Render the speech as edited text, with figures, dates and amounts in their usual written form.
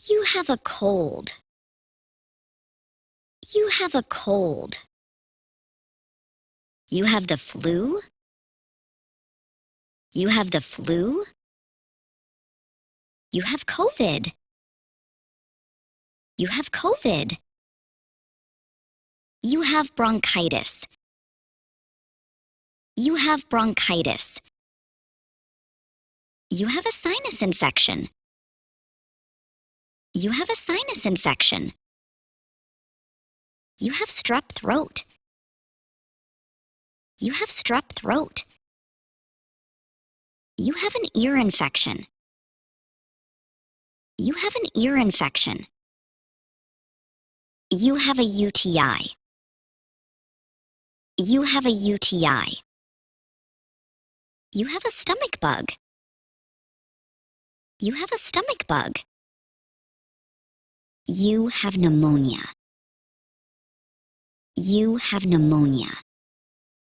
You have a cold. You have a cold. You have the flu? You have the flu? You have COVID. You have COVID. You have bronchitis. You have bronchitis. You have a sinus infection. You have a sinus infection. You have strep throat. You have strep throat. You have an ear infection. You have an ear infection. You have a UTI. You have a UTI. You have a stomach bug. You have a stomach bug. You have pneumonia. You have pneumonia.